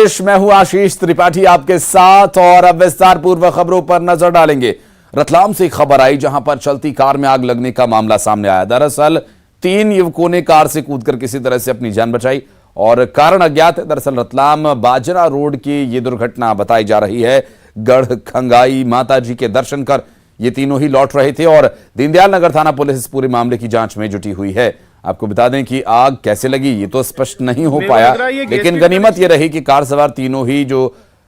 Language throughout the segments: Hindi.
प्रदेश, मैं हूं आशीष त्रिपाठी आपके साथ और अब विस्तार पूर्वक खबरों पर नजर डालेंगे। रतलाम से खबर आई जहां पर चलती कार में आग लगने का मामला सामने आया। दरअसल 3 युवकों ने कार से कूदकर किसी तरह से अपनी जान बचाई और कारण अज्ञात है। दरअसल रतलाम बाजरा रोड की ये दुर्घटना बताई जा रही है। गढ़खंगाई माता जी के दर्शन कर ये तीनों ही लौट रहे थे और दीनदयाल नगर थाना पुलिस इस पूरे मामले की जांच में जुटी हुई है। आपको बता दें कि आग कैसे लगी ये तो स्पष्ट नहीं हो पाया, लेकिन गनीमत ये रही कि कार सवार तीनों ही जो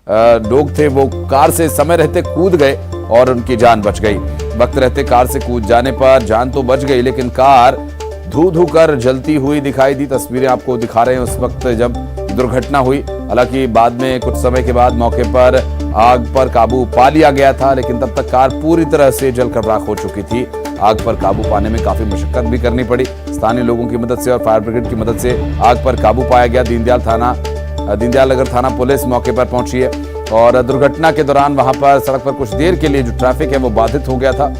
लोग थे वो कार से समय रहते कूद गए और उनकी जान बच गई। वक्त रहते कार से कूद जाने पर जान तो बच गई, लेकिन कार धू धू कर जलती हुई दिखाई दी। तस्वीरें आपको दिखा रहे हैं उस वक्त जब दुर्घटना हुई। हालांकि बाद में कुछ समय के बाद मौके पर आग पर काबू पा लिया गया था, लेकिन तब तक कार पूरी तरह से जलकर राख हो चुकी थी। आग पर काबू पाने में काफी मशक्कत भी करनी पड़ी। स्थानीय लोगों की मदद से और फायर ब्रिगेड की मदद से आग पर काबू पाया गया। दीनदयाल नगर थाना पुलिस मौके पर पहुंची है और दुर्घटना के दौरान वहां पर सड़क पर कुछ देर के लिए जो ट्रैफिक है वो बाधित हो गया था।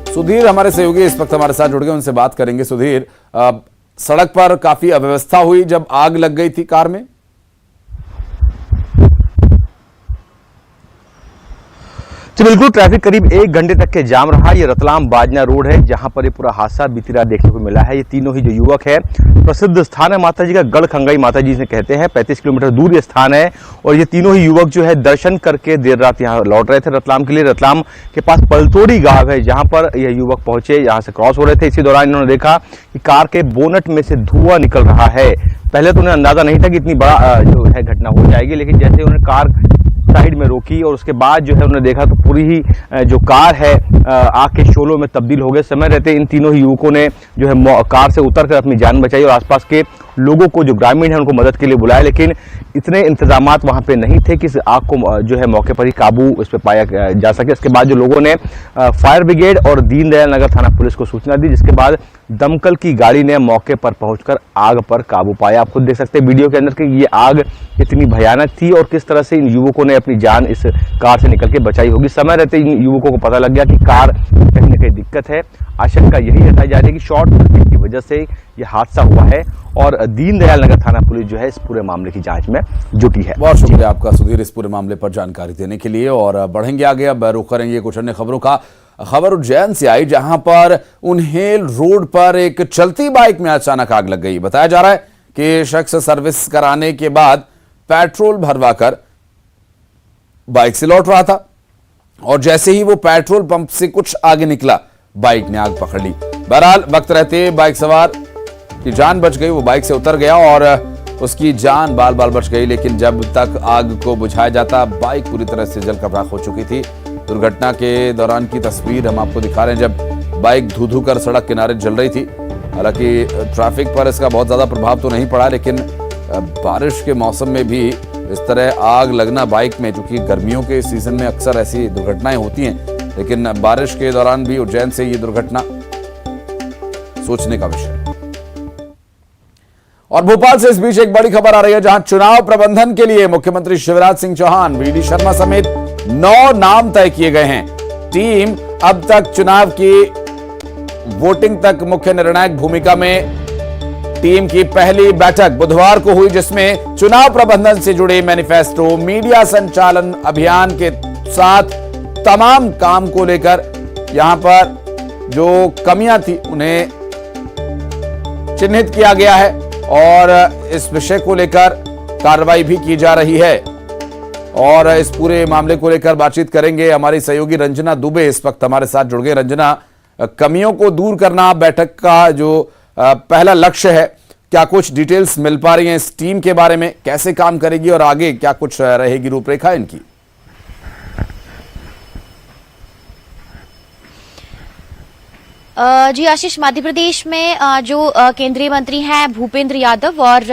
सुधीर हमारे सहयोगी इस वक्त हमारे साथ जुड़ गए, उनसे बात करेंगे। सुधीर, सड़क पर काफी अव्यवस्था हुई जब आग लग गई थी कार में। तो बिल्कुल ट्रैफिक करीब 1 घंटे तक के जाम रहा। ये रतलाम बाजना रोड है जहां पर ये पूरा हादसा बीती रात देखने को मिला है। ये तीनों ही जो युवक है, प्रसिद्ध स्थान है माता जी का, गढ़खंगाई माता जी से कहते हैं, 35 किलोमीटर दूर ये स्थान है। और ये तीनों ही युवक जो है दर्शन करके देर रात यहाँ लौट रहे थे रतलाम के लिए। रतलाम के पास पलतोड़ी गांव है जहां पर यह युवक पहुंचे, यहाँ से क्रॉस हो रहे थे। इसी दौरान इन्होंने देखा कि कार के बोनट में से धुआं निकल रहा है। पहले तो उन्हें अंदाजा नहीं था कि इतनी बड़ा जो है घटना हो जाएगी, लेकिन जैसे उन्होंने कार साइड में रोकी और उसके बाद जो है उन्होंने देखा तो पूरी ही जो कार है आग के शोलों में तब्दील हो गए। समय रहते इन तीनों ही युवकों ने जो है कार से उतरकर अपनी जान बचाई और आसपास के लोगों को जो ग्रामीण है उनको मदद के लिए बुलाया, लेकिन इतने इंतजामात वहां पे नहीं थे कि इस आग को जो है मौके पर ही काबू इस पर पाया जा सके। इसके बाद जो लोगों ने फायर ब्रिगेड और दीनदयाल नगर थाना पुलिस को सूचना दी, जिसके बाद दमकल की गाड़ी ने मौके पर पहुंचकर आग पर काबू पाया। आप खुद देख सकते हैं वीडियो के अंदर कि ये आग कितनी भयानक थी और किस तरह से इन युवकों ने अपनी जान इस कार से निकल के बचाई होगी। समय रहते इन युवकों को पता लग गया कि कार कहीं ना कहीं दिक्कत है। आशंका यही जताई जा रही है कि शॉर्ट सर्किट की वजह से ये हादसा हुआ है और दीनदयाल नगर थाना पुलिस जो है इस पूरे मामले की जांच में जुटी है। बहुत शुक्रिया आपका सुधीर इस पूरे मामले पर जानकारी देने के लिए। और बढ़ेंगे आगे, अब रुख करेंगे कुछ अन्य खबरों का। खबर उज्जैन से आई जहां पर उन्हेल रोड पर एक चलती बाइक में अचानक आग लग गई। बताया जा रहा है कि शख्स सर्विस कराने के बाद पेट्रोल भरवाकर बाइक से लौट रहा था और जैसे ही वो पेट्रोल पंप से कुछ आगे निकला बाइक ने आग पकड़ ली। बहरहाल वक्त रहते बाइक सवार की जान बच गई। वो बाइक से उतर गया और उसकी जान बाल बाल बच गई, लेकिन जब तक आग को बुझाया जाता बाइक पूरी तरह से जलकर राख हो चुकी थी। दुर्घटना के दौरान की तस्वीर हम आपको दिखा रहे हैं जब बाइक धू धू कर सड़क किनारे जल रही थी। हालांकि ट्रैफिक पर इसका बहुत ज्यादा प्रभाव तो नहीं पड़ा, लेकिन बारिश के मौसम में भी इस तरह आग लगना बाइक में, चूंकि गर्मियों के सीजन में अक्सर ऐसी दुर्घटनाएं होती हैं, लेकिन बारिश के दौरान भी उज्जैन से ये दुर्घटना सोचने का विषय। और भोपाल से इस बीच एक बड़ी खबर आ रही है जहां चुनाव प्रबंधन के लिए मुख्यमंत्री शिवराज सिंह चौहान, वीडी शर्मा समेत 9 नाम तय किए गए हैं। टीम अब तक चुनाव की वोटिंग तक मुख्य निर्णायक भूमिका में। टीम की पहली बैठक बुधवार को हुई जिसमें चुनाव प्रबंधन से जुड़े मैनिफेस्टो, मीडिया संचालन अभियान के साथ तमाम काम को लेकर यहां पर जो कमियां थी उन्हें चिन्हित किया गया है और इस विषय को लेकर कार्रवाई भी की जा रही है। और इस पूरे मामले को लेकर बातचीत करेंगे हमारी सहयोगी रंजना दुबे इस वक्त हमारे साथ जुड़ गए। रंजना, कमियों को दूर करना बैठक का जो पहला लक्ष्य है, क्या कुछ डिटेल्स मिल पा रही हैं इस टीम के बारे में, कैसे काम करेगी और आगे क्या कुछ रहेगी रूपरेखा इनकी? जी आशीष, मध्य प्रदेश में जो केंद्रीय मंत्री हैं भूपेंद्र यादव और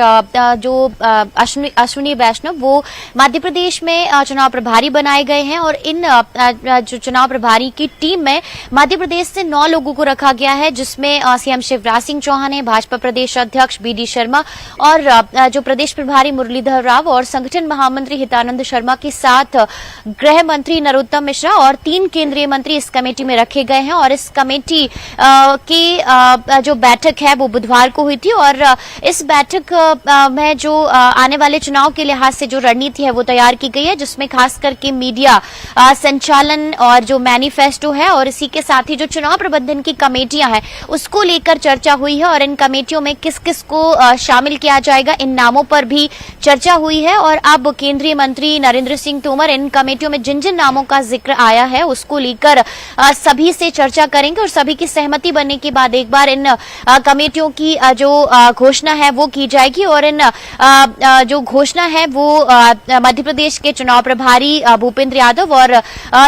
जो अश्विनी वैष्णव वो मध्य प्रदेश में चुनाव प्रभारी बनाए गए हैं और इन जो चुनाव प्रभारी की टीम में मध्य प्रदेश से 9 लोगों को रखा गया है, जिसमें सीएम शिवराज सिंह चौहान है, भाजपा प्रदेश अध्यक्ष बीडी शर्मा और जो प्रदेश प्रभारी मुरलीधर राव और संगठन महामंत्री हितानंद शर्मा के साथ गृह मंत्री नरोत्तम मिश्रा और 3 केंद्रीय मंत्री इस कमेटी में रखे गए हैं। और इस कमेटी की जो बैठक है वो बुधवार को हुई थी और इस बैठक में जो आने वाले चुनाव के लिहाज से जो रणनीति है वो तैयार की गई है, जिसमें खास करके मीडिया संचालन और जो मैनिफेस्टो है और इसी के साथ ही जो चुनाव प्रबंधन की कमेटियां हैं उसको लेकर चर्चा हुई है और इन कमेटियों में किस किस को शामिल किया जाएगा इन नामों पर भी चर्चा हुई है। और अब केंद्रीय मंत्री नरेंद्र सिंह तोमर इन कमेटियों में जिन जिन नामों का जिक्र आया है उसको लेकर सभी से चर्चा करेंगे और सभी की सहमति बनने के बाद एक बार इन कमेटियों की जो घोषणा है वो की जाएगी और इन जो घोषणा है वो मध्य प्रदेश के चुनाव प्रभारी भूपेंद्र यादव और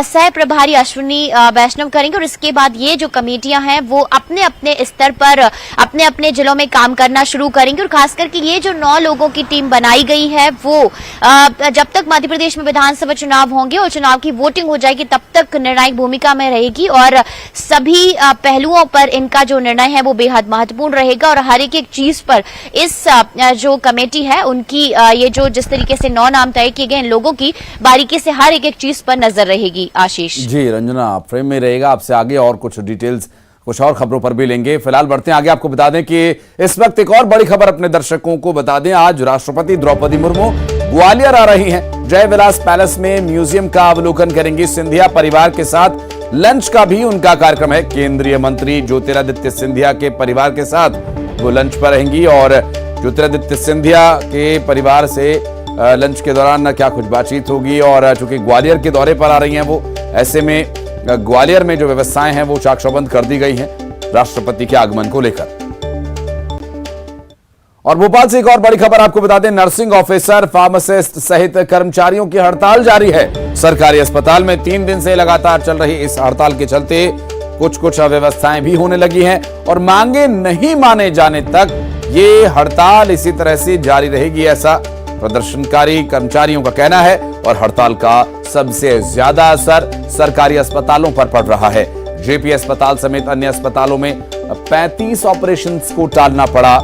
सह प्रभारी अश्विनी वैष्णव करेंगे और इसके बाद ये जो कमेटियां हैं वो अपने अपने स्तर पर अपने अपने जिलों में काम करना शुरू करेंगे और खास करके ये जो 9 लोगों की टीम बनाई गई है वो जब तक मध्य प्रदेश में विधानसभा चुनाव होंगे और चुनाव की वोटिंग हो जाएगी तब तक निर्णायक भूमिका में रहेगी और सभी पहलुओं पर इनका जो निर्णय है वो बेहद महत्वपूर्ण रहेगा और हर एक चीज पर इस जो कमेटी है उनकी ये जो जिस तरीके से 9 नाम तय किए गए इन लोगों की बारीकी से हर एक चीज पर नजर रहेगी। आशीष जी, रंजना आप फ्रेम में रहेगा, आपसे आगे और कुछ डिटेल्स कुछ और खबरों पर भी लेंगे। फिलहाल बढ़ते हैं आगे। आपको बता दें कि इस वक्त एक और बड़ी खबर अपने दर्शकों को बता दें। आज राष्ट्रपति द्रौपदी मुर्मू ग्वालियर आ रही हैं। जय विलास पैलेस में म्यूजियम का अवलोकन करेंगी। सिंधिया परिवार के साथ लंच का भी उनका कार्यक्रम है। केंद्रीय मंत्री ज्योतिरादित्य सिंधिया के परिवार के साथ वो लंच पर रहेंगी और ज्योतिरादित्य सिंधिया के परिवार से लंच के दौरान क्या कुछ बातचीत होगी और चूंकि ग्वालियर के दौरे पर आ रही हैं वो, ऐसे में ग्वालियर में जो व्यवस्थाएं हैं वो चाक चौबंद कर दी गई हैं राष्ट्रपति के आगमन को लेकर। और भोपाल से एक और बड़ी खबर आपको बता दें। नर्सिंग ऑफिसर, फार्मासिस्ट सहित कर्मचारियों की हड़ताल जारी है। सरकारी अस्पताल में 3 दिन से लगातार चल रही इस हड़ताल के चलते कुछ अव्यवस्थाएं भी होने लगी हैं और मांगे नहीं माने जाने तक ये हड़ताल इसी तरह से जारी रहेगी, ऐसा प्रदर्शनकारी कर्मचारियों का कहना है। और हड़ताल का सबसे ज्यादा असर सरकारी अस्पतालों पर पड़ रहा है। जेपी अस्पताल समेत अन्य अस्पतालों में 35 ऑपरेशंस को टालना पड़ा।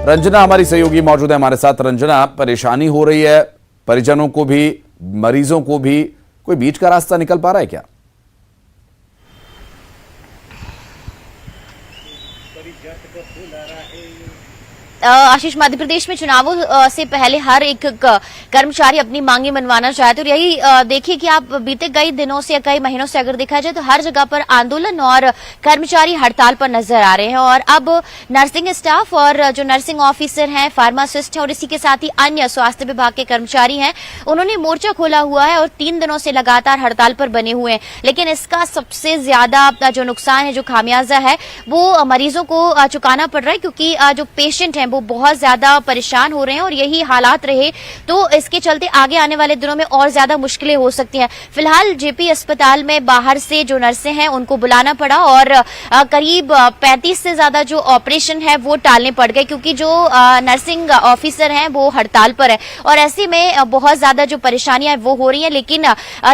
रंजना हमारी सहयोगी मौजूद है हमारे साथ। रंजना, परेशानी हो रही है परिजनों को भी, मरीजों को भी, कोई बीच का रास्ता निकल पा रहा है क्या? आशीष, मध्य प्रदेश में चुनावों से पहले हर एक कर्मचारी अपनी मांगे मनवाना चाहते और यही देखिए कि आप बीते कई दिनों से या कई महीनों से अगर देखा जाए तो हर जगह पर आंदोलन और कर्मचारी हड़ताल पर नजर आ रहे हैं। और अब नर्सिंग स्टाफ और जो नर्सिंग ऑफिसर हैं, फार्मासिस्ट हैं और इसी के साथ ही अन्य स्वास्थ्य विभाग के कर्मचारी हैं, उन्होंने मोर्चा खोला हुआ है और 3 दिनों से लगातार हड़ताल पर बने हुए हैं। लेकिन इसका सबसे ज्यादा जो नुकसान है, जो खामियाजा है, वो मरीजों को चुकाना पड़ रहा है क्योंकि जो पेशेंट हैं वो बहुत ज्यादा परेशान हो रहे हैं और यही हालात रहे तो इसके चलते आगे आने वाले दिनों में और ज्यादा मुश्किलें हो सकती हैं। फिलहाल जेपी अस्पताल में बाहर से जो नर्सें हैं उनको बुलाना पड़ा और करीब 35 से ज्यादा जो ऑपरेशन है वो टालने पड़ गए क्योंकि जो नर्सिंग ऑफिसर हैं वो हड़ताल पर है और ऐसे में बहुत ज्यादा जो परेशानियां वो हो रही हैं। लेकिन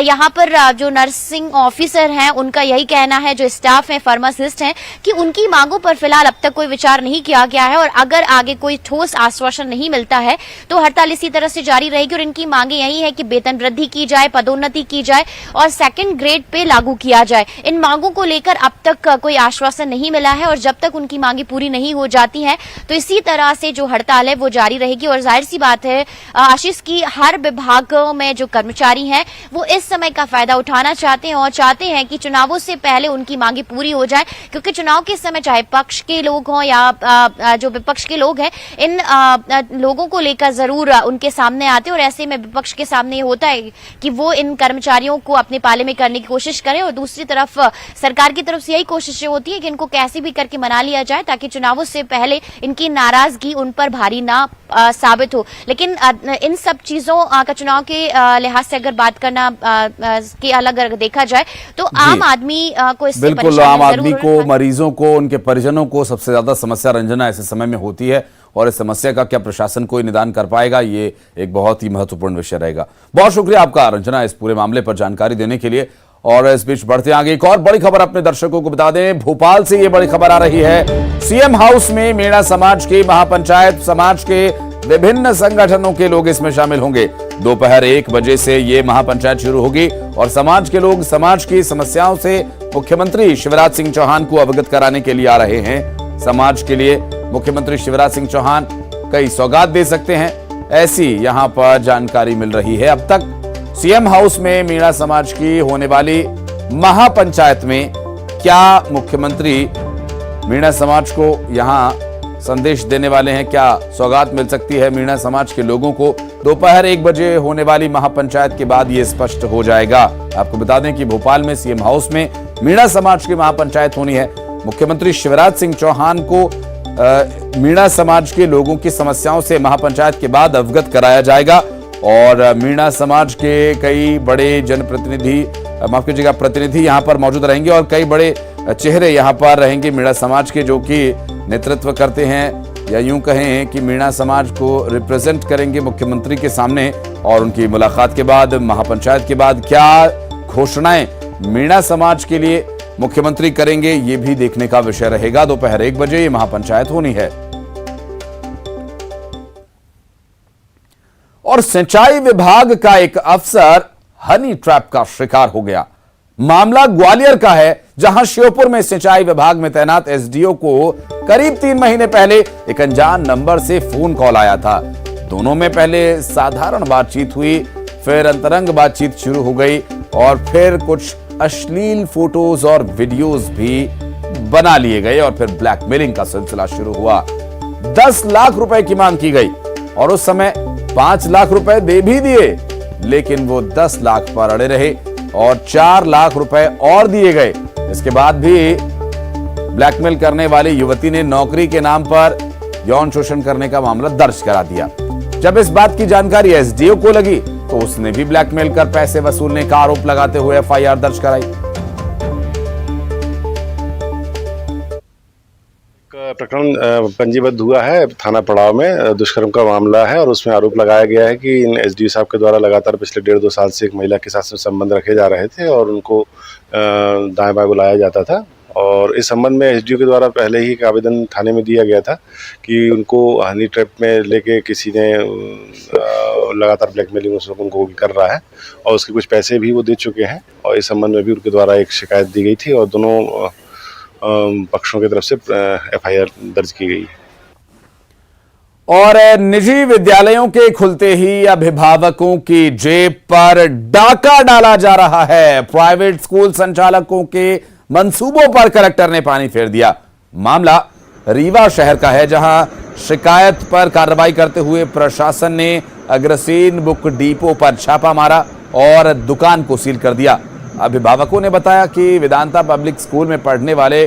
यहाँ पर जो नर्सिंग ऑफिसर हैं उनका यही कहना है, जो स्टाफ है, फार्मासिस्ट हैं, कि उनकी मांगों पर फिलहाल अब तक कोई विचार नहीं किया गया है और अगर आगे कोई ठोस आश्वासन नहीं मिलता है तो हड़ताल इसी तरह से जारी रहेगी। और इनकी मांगे यही है कि वेतन वृद्धि की जाए, पदोन्नति की जाए और 2nd ग्रेड पे लागू किया जाए। इन मांगों को लेकर अब तक कोई आश्वासन नहीं मिला है और जब तक उनकी मांगे पूरी नहीं हो जाती हैं तो इसी तरह से जो हड़ताल है वो जारी रहेगी। और जाहिर सी बात है आशीष की हर विभागों में जो कर्मचारी हैं वो इस समय का फायदा उठाना चाहते हैं और चाहते हैं कि चुनावों से पहले उनकी मांगे पूरी हो जाए क्योंकि चुनाव के समय चाहे पक्ष के लोग हों या जो विपक्ष के लोग हैं, इन लोगों को लेकर जरूर उनके सामने आते हैं और ऐसे में विपक्ष के सामने ये होता है कि वो इन कर्मचारियों को अपने पाले में करने की कोशिश करें और दूसरी तरफ सरकार की तरफ से यही कोशिशें होती है कि इनको कैसे भी करके मना लिया जाए ताकि चुनावों से पहले इनकी नाराजगी उन पर भारी ना साबित हो। लेकिन इन सब चीजों का चुनाव के लिहाज से अगर बात करना के अलग अगर देखा जाए तो आम आदमी को इससे बिल्कुल आम आदमी को, मरीजों को, उनके परिजनों को सबसे ज्यादा समस्या रंजना ऐसे समय में होती है और इस समस्या का क्या प्रशासन कोई निदान कर पाएगा, ये एक बहुत ही महत्वपूर्ण विषय रहेगा। बहुत शुक्रिया आपका रंजना इस पूरे मामले पर जानकारी देने के लिए। और इस बीच बढ़ते आगे एक और बड़ी खबर अपने दर्शकों को बता दें। भोपाल से ये बड़ी खबर आ रही है। सीएम हाउस में मेड़ा समाज की महापंचायत, समाज के विभिन्न संगठनों के लोग इसमें शामिल होंगे। दोपहर 1 बजे से ये महापंचायत शुरू होगी और समाज के लोग समाज की समस्याओं से मुख्यमंत्री शिवराज सिंह चौहान को अवगत कराने के लिए आ रहे हैं। समाज के लिए मुख्यमंत्री शिवराज सिंह चौहान कई सौगात दे सकते हैं, ऐसी यहां पर जानकारी मिल रही है। अब तक सीएम हाउस में मीणा समाज की होने वाली महापंचायत में क्या मुख्यमंत्री मीणा समाज को यहां संदेश देने वाले हैं, क्या सौगात मिल सकती है मीणा समाज के लोगों को, दोपहर 1 बजे होने वाली महापंचायत के बाद यह स्पष्ट हो जाएगा। आपको बता दें कि भोपाल में सीएम हाउस में मीणा समाज की महापंचायत होनी है। मुख्यमंत्री शिवराज सिंह चौहान को मीणा समाज के लोगों की समस्याओं से महापंचायत के बाद अवगत कराया जाएगा और मीणा समाज के कई बड़े जनप्रतिनिधि, माफ कीजिएगा, प्रतिनिधि यहां पर मौजूद रहेंगे और कई बड़े चेहरे यहां पर रहेंगे मीणा समाज के, जो कि नेतृत्व करते हैं या यूं कहें कि मीणा समाज को रिप्रेजेंट करेंगे मुख्यमंत्री के सामने। और उनकी मुलाकात के बाद, महापंचायत के बाद क्या घोषणाएं मीणा समाज के लिए मुख्यमंत्री करेंगे, ये भी देखने का विषय रहेगा। दोपहर 1 बजे ये महापंचायत होनी है। और सिंचाई विभाग का एक अफसर हनी ट्रैप का शिकार हो गया। मामला ग्वालियर का है, जहां श्योपुर में सिंचाई विभाग में तैनात एसडीओ को करीब 3 महीने पहले एक अनजान नंबर से फोन कॉल आया था। दोनों में पहले साधारण बातचीत हुई, फिर अंतरंग बातचीत शुरू हो गई और फिर कुछ अश्लील फोटोज और वीडियोस भी बना लिए गए और फिर ब्लैकमेलिंग का सिलसिला शुरू हुआ। 10 लाख रुपए की मांग की गई और उस समय 5 लाख रुपए दे भी दिए, लेकिन वो 10 लाख पर अड़े रहे और 4 लाख रुपए और दिए गए। इसके बाद भी ब्लैकमेल करने वाली युवती ने नौकरी के नाम पर यौन शोषण करने का मामला दर्ज करा दिया। जब इस बात की जानकारी एसडीओ को लगी तो उसने भी ब्लैकमेल कर पैसे वसूलने का आरोप लगाते हुए एफआईआर दर्ज कराई। प्रकरण पंजीबद्ध हुआ है थाना पड़ाव में, दुष्कर्म का मामला है और उसमें आरोप लगाया गया है कि इन एसडीओ साहब के द्वारा लगातार पिछले 1.5-2 साल से एक महिला के साथ संबंध रखे जा रहे थे और उनको दाएं बाएं बुलाया जाता था। और इस संबंध में एसडीओ के द्वारा पहले ही एक आवेदन थाने में दिया गया था कि उनको हनी ट्रैप में लेके किसी ने लगातार ब्लैकमेलिंग उनको कर रहा है और उसके कुछ पैसे भी वो दे चुके हैं और इस संबंध में भी उनके द्वारा एक शिकायत दी गई थी और दोनों पक्षों की तरफ से एफआईआर दर्ज की गई। और निजी विद्यालयों के खुलते ही अभिभावकों की जेब पर डाका डाला जा रहा है। प्राइवेट स्कूल संचालकों के मंसूबों पर कलेक्टर ने पानी फेर दिया। मामला रीवा शहर का है, जहां शिकायत पर कार्रवाई करते हुए प्रशासन ने अग्रसेन बुक डिपो पर छापा मारा और दुकान को सील कर दिया। अभिभावकों ने बताया कि वेदांता पब्लिक स्कूल में पढ़ने वाले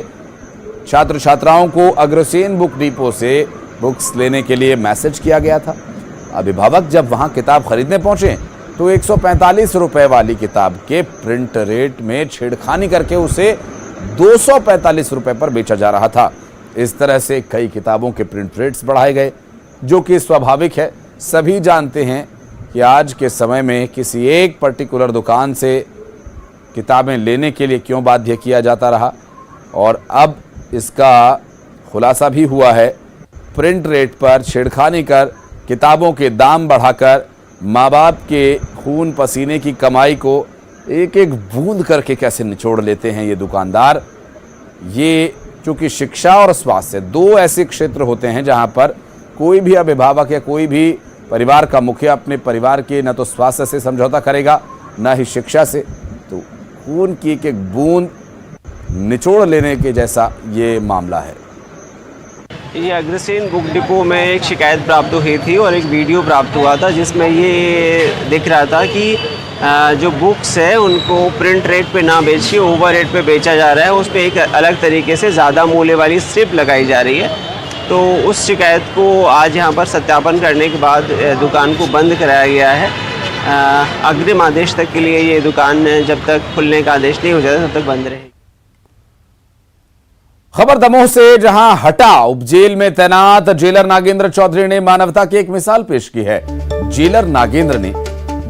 छात्र छात्राओं को अग्रसेन बुक डिपो से बुक्स लेने के लिए मैसेज किया गया था। अभिभावक जब वहां किताब खरीदने पहुंचे तो 145 रुपए वाली किताब के प्रिंट रेट में छेड़खानी करके उसे 245 रुपए पर बेचा जा रहा था। इस तरह से कई किताबों के प्रिंट रेट्स बढ़ाए गए, जो कि स्वाभाविक है। सभी जानते हैं कि आज के समय में किसी एक पर्टिकुलर दुकान से किताबें लेने के लिए क्यों बाध्य किया जाता रहा, और अब इसका खुलासा भी हुआ है। प्रिंट रेट पर छेड़खानी कर किताबों के दाम बढ़ाकर माँ बाप के खून पसीने की कमाई को एक एक बूंद करके कैसे निचोड़ लेते हैं ये दुकानदार। ये चूंकि शिक्षा और स्वास्थ्य 2 ऐसे क्षेत्र होते हैं जहां पर कोई भी अभिभावक या कोई भी परिवार का मुखिया अपने परिवार के न तो स्वास्थ्य से समझौता करेगा न ही शिक्षा से, तो खून की एक एक बूंद निचोड़ लेने के जैसा ये मामला है। ये अग्रसेन बुक डिपो में एक शिकायत प्राप्त हुई थी और एक वीडियो प्राप्त हुआ था जिसमें ये दिख रहा था कि जो बुक्स है उनको प्रिंट रेट पे ना बेच के ओवर रेट पे बेचा जा रहा है। उस पर एक अलग तरीके से ज़्यादा मूल्य वाली स्ट्रिप लगाई जा रही है। तो उस शिकायत को आज यहाँ पर सत्यापन करने के बाद दुकान को बंद कराया गया है। अग्रिम आदेश तक के लिए ये दुकान जब तक खुलने का आदेश नहीं हो जाता तब तक बंद रहेगी। खबर दमोह से, जहां हटा उपजेल में तैनात जेलर नागेंद्र चौधरी ने मानवता की एक मिसाल पेश की है। जेलर नागेंद्र ने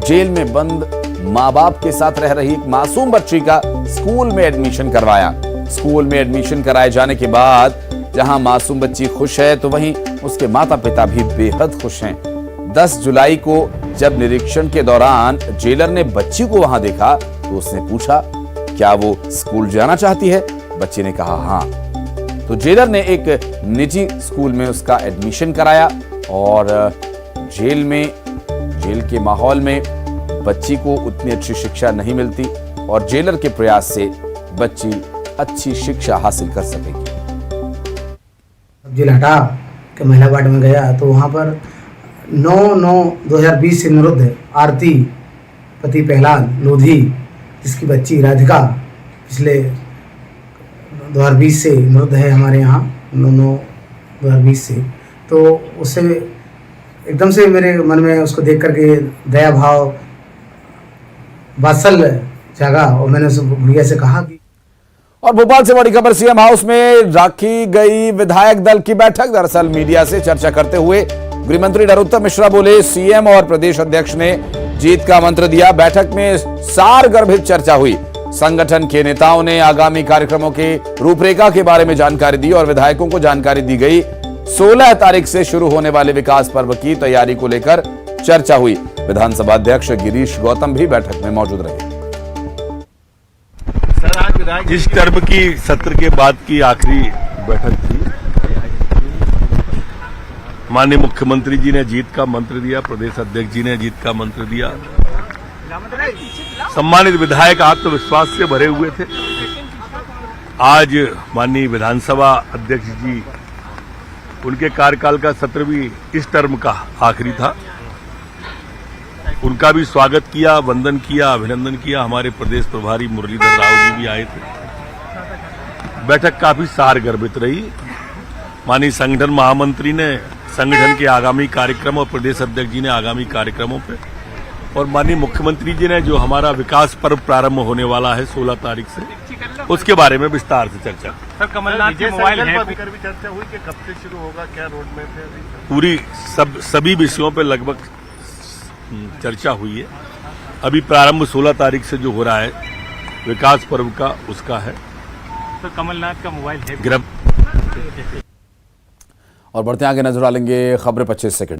जेल में बंद मां बाप के साथ रह रही एक मासूम बच्ची का स्कूल में एडमिशन करवाया। स्कूल में एडमिशन कराए जाने के बाद जहां मासूम बच्ची खुश है तो वहीं उसके माता पिता भी बेहद खुश हैं। 10 जुलाई को जब निरीक्षण के दौरान जेलर ने बच्ची को वहां देखा तो उसने पूछा, क्या वो स्कूल जाना चाहती है? बच्ची ने कहा हाँ। तो जेलर ने एक निजी स्कूल में उसका एडमिशन कराया और जेल के माहौल में बच्ची को उतनी अच्छी शिक्षा नहीं मिलती और जेलर के प्रयास से बच्ची अच्छी शिक्षा हासिल कर सकेगी। जेल हटा के महिला वार्ड में गया तो वहाँ पर 9/9/2020 से निरुद्ध आरती पति प्रहलाद लोधी, जिसकी बच्ची राधिका पिछले 2020 से निरुद्ध है हमारे यहाँ 9/9/2020 से। तो उससे एकदम से मेरे मन में उसको देख करके दया भाव वात्सल्य जागा और मैंने उस गुड़िया से कहा कि। और भोपाल से बड़ी खबर, सीएम हाउस में रखी गई विधायक दल की बैठक। दरअसल मीडिया से चर्चा करते हुए गृहमंत्री नरोत्तम मिश्रा बोले, सीएम और प्रदेश अध्यक्ष ने जीत का मंत्र दिया। बैठक में सारगर्भित चर्चा हुई। संगठन के नेताओं ने आगामी कार्यक्रमों के रूपरेखा के बारे में जानकारी दी और विधायकों को जानकारी दी गई। 16 तारीख से शुरू होने वाले विकास पर्व की तैयारी को लेकर चर्चा हुई। विधानसभा अध्यक्ष गिरीश गौतम भी बैठक में मौजूद रहे। इस टर्म की सत्र के बाद की आखिरी बैठक थी। माननीय मुख्यमंत्री जी ने जीत का मंत्र दिया, प्रदेश अध्यक्ष जी ने जीत का मंत्र दिया। सम्मानित विधायक आत्मविश्वास से भरे हुए थे। आज माननीय विधानसभा अध्यक्ष जी, उनके कार्यकाल का सत्र भी इस टर्म का आखिरी था। उनका भी स्वागत किया, वंदन किया, अभिनंदन किया। हमारे प्रदेश प्रभारी मुरलीधर राव जी भी आए थे। बैठक काफी सारगर्भित रही। माननीय संगठन महामंत्री ने संगठन के आगामी कार्यक्रम और प्रदेश अध्यक्ष जी ने आगामी कार्यक्रमों पे और माननीय मुख्यमंत्री जी ने जो हमारा विकास पर्व प्रारंभ होने वाला है 16 तारीख से, उसके बारे में विस्तार से चर्चा। सर, कमलनाथ के मोबाइल हैक भी चर्चा हुई कि कब से शुरू होगा, क्या रोड मैप है? पूरी सभी विषयों पे लगभग चर्चा हुई है। अभी प्रारंभ 16 तारीख से जो हो रहा है विकास पर्व का, उसका है। तो कमलनाथ का मोबाइल हैक। और बढ़ते आगे नजर डालेंगे खबरें 25 सेकंड।